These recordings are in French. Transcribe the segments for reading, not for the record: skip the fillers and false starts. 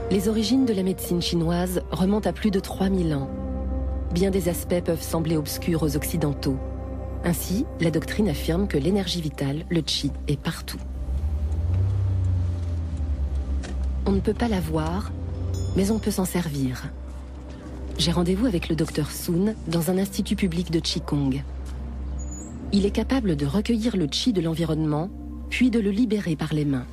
Les origines de la médecine chinoise remontent à plus de 3000 ans. Bien des aspects peuvent sembler obscurs aux Occidentaux. Ainsi, la doctrine affirme que l'énergie vitale, le qi, est partout. On ne peut pas la voir, mais on peut s'en servir. J'ai rendez-vous avec le docteur Sun dans un institut public de Qigong. Il est capable de recueillir le qi de l'environnement, puis de le libérer par les mains.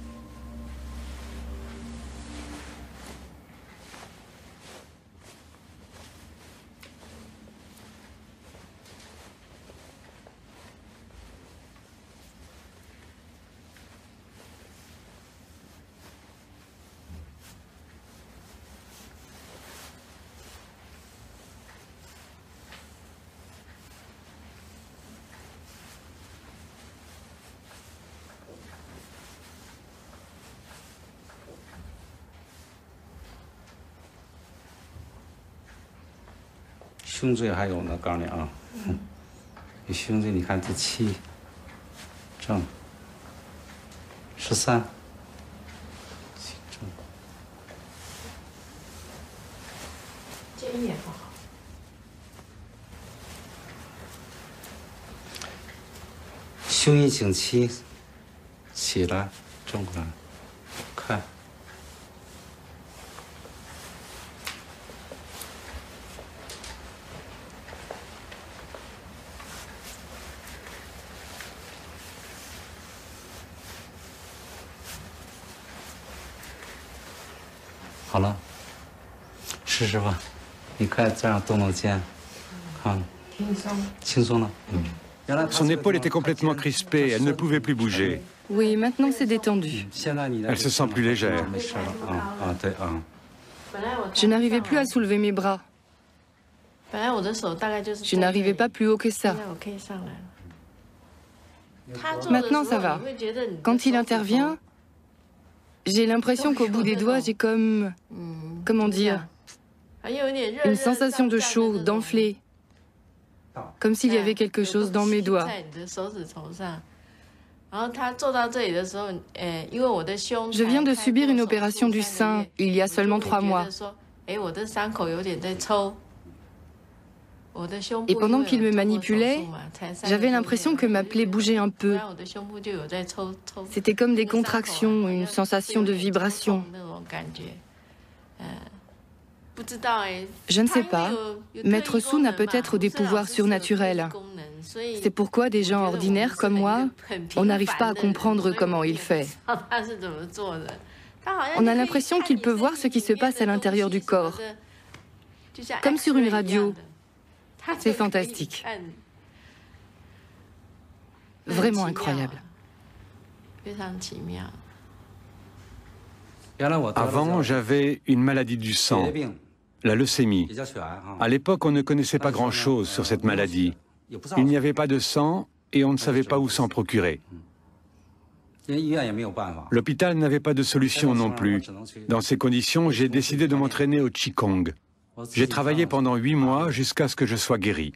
胸椎还有呢，告诉你啊，你胸椎你看这7正13，7正。肩也不好。胸一颈7，起来，正过来，看。 好了，试试吧。你看这样动动肩，看，轻松了。Son épaule était complètement crispée, elle ne pouvait plus bouger. Oui, maintenant c'est détendu. Elle se sent plus légère. Je n'arrivais plus à soulever mes bras. Je n'arrivais pas plus haut que ça. Maintenant ça va. Quand il intervient, j'ai l'impression qu'au bout des doigts, j'ai comme... Comment dire? Une sensation de chaud, d'enflé. Comme s'il y avait quelque chose dans mes doigts. Je viens de subir une opération du sein il y a seulement 3 mois. Et pendant qu'il me manipulait, j'avais l'impression que ma plaie bougeait un peu. C'était comme des contractions, une sensation de vibration. Je ne sais pas, Maître Sun a peut-être des pouvoirs surnaturels. C'est pourquoi des gens ordinaires comme moi, on n'arrive pas à comprendre comment il fait. On a l'impression qu'il peut voir ce qui se passe à l'intérieur du corps, comme sur une radio. C'est fantastique. Vraiment incroyable. Avant, j'avais une maladie du sang, la leucémie. À l'époque, on ne connaissait pas grand-chose sur cette maladie. Il n'y avait pas de sang et on ne savait pas où s'en procurer. L'hôpital n'avait pas de solution non plus. Dans ces conditions, j'ai décidé de m'entraîner au Qigong. J'ai travaillé pendant 8 mois jusqu'à ce que je sois guéri.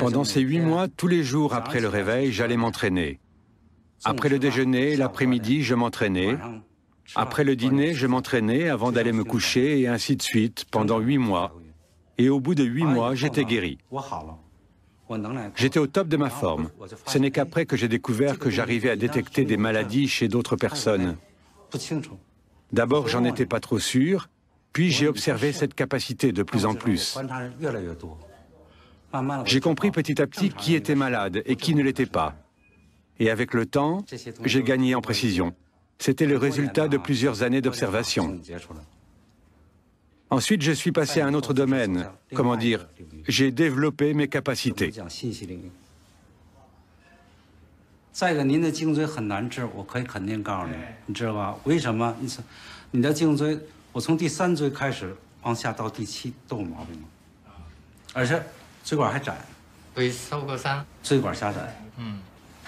Pendant ces 8 mois, tous les jours après le réveil, j'allais m'entraîner. Après le déjeuner, l'après-midi, je m'entraînais. Après le dîner, je m'entraînais avant d'aller me coucher et ainsi de suite pendant 8 mois. Et au bout de 8 mois, j'étais guéri. J'étais au top de ma forme. Ce n'est qu'après que j'ai découvert que j'arrivais à détecter des maladies chez d'autres personnes. D'abord, j'en étais pas trop sûr, puis j'ai observé cette capacité de plus en plus. J'ai compris petit à petit qui était malade et qui ne l'était pas. Et avec le temps, j'ai gagné en précision. C'était le résultat de plusieurs années d'observation. Ensuite, je suis passé à un autre domaine. Comment dire? J'ai développé mes capacités. 再一个，您的颈椎很难治，我可以肯定告诉你，你知道吧？为什么？你的颈椎，我从第3椎开始往下到第7都有毛病，而且椎管还窄。會收個山。椎管狭窄。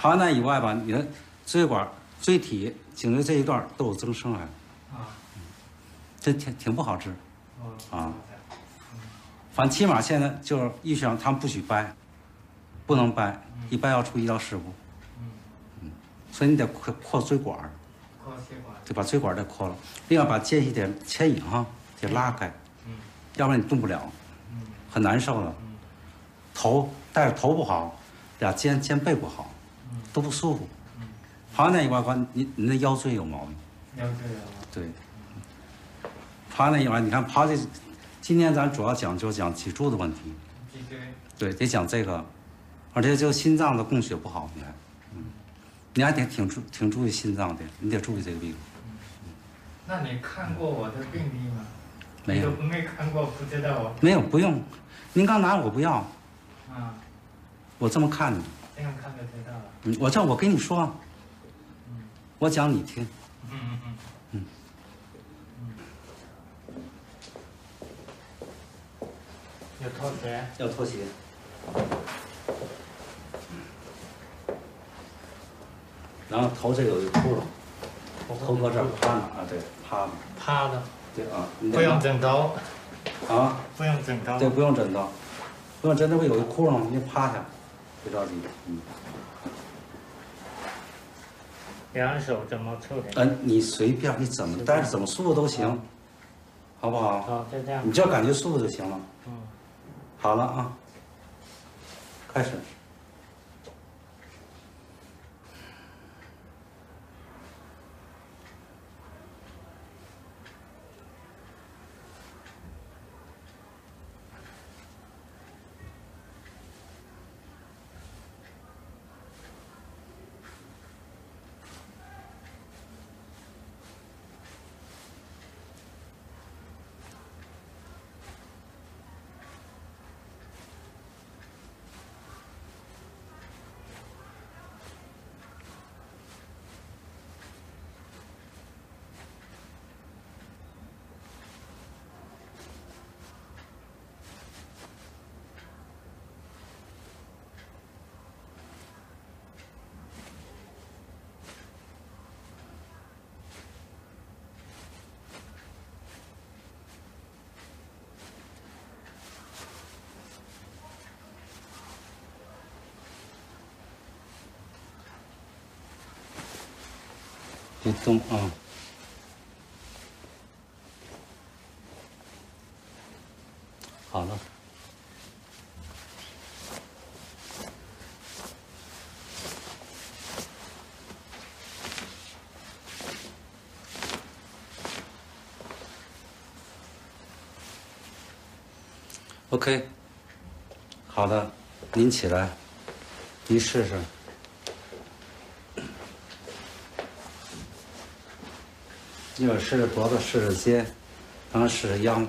除完那以外吧，你的椎管、椎体、颈椎这一段都有增生还。这挺不好治。反正起码现在就是医学上他们不许掰，不能掰，一掰要出医疗事故。所以你得扩椎管。就把椎管再扩了，另外把间隙点牵引哈，得拉开，要不然你动不了，很难受的。头带着头不好，俩肩背不好，都不舒服。爬那一块你那腰椎有毛病。腰椎有。对。爬那一块，你看爬这，今天咱主要讲脊柱的问题。脊椎。对，得讲这个，而且就心脏的供血不好，你看，你还得挺注意心脏的，你得注意这个病。那你看过我的病历吗？没有。没看过，不知道。没有，不用。您刚拿我不要。啊。我这么看你。这样看就知道了。我跟你说。我讲你听。要脱鞋。要脱鞋。然后头这有一个窟窿，头搁这儿趴哪啊？对，趴的。对啊。不用枕头。啊？不用枕头。对，不用枕头，不用枕头会有一窟窿，你趴下，别着急。两手怎么处理？你随便，你怎么待着怎么舒服都行，好不好？好，就这样。你只要感觉舒服就行了。好了啊，开始。别动啊！好了。OK， 好的，您起来，您试试。一会儿试试脖子，试试肩，然后试试腰。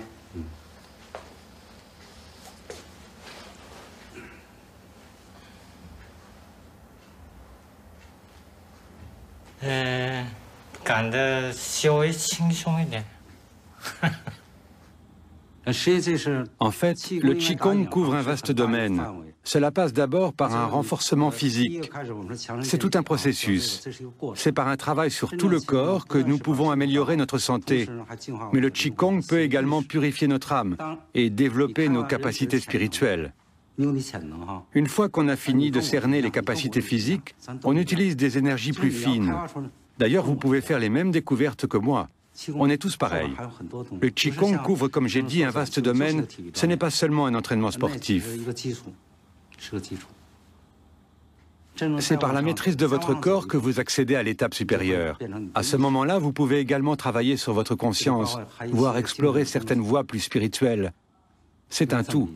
感觉稍微轻松一点。En fait, le Qigong couvre un vaste domaine. Cela passe d'abord par un renforcement physique. C'est tout un processus. C'est par un travail sur tout le corps que nous pouvons améliorer notre santé. Mais le Qigong peut également purifier notre âme et développer nos capacités spirituelles. Une fois qu'on a fini de cerner les capacités physiques, on utilise des énergies plus fines. D'ailleurs, vous pouvez faire les mêmes découvertes que moi. On est tous pareils. Le Qigong couvre, comme j'ai dit, un vaste domaine. Ce n'est pas seulement un entraînement sportif. C'est par la maîtrise de votre corps que vous accédez à l'étape supérieure. À ce moment-là, vous pouvez également travailler sur votre conscience, voire explorer certaines voies plus spirituelles. C'est un tout.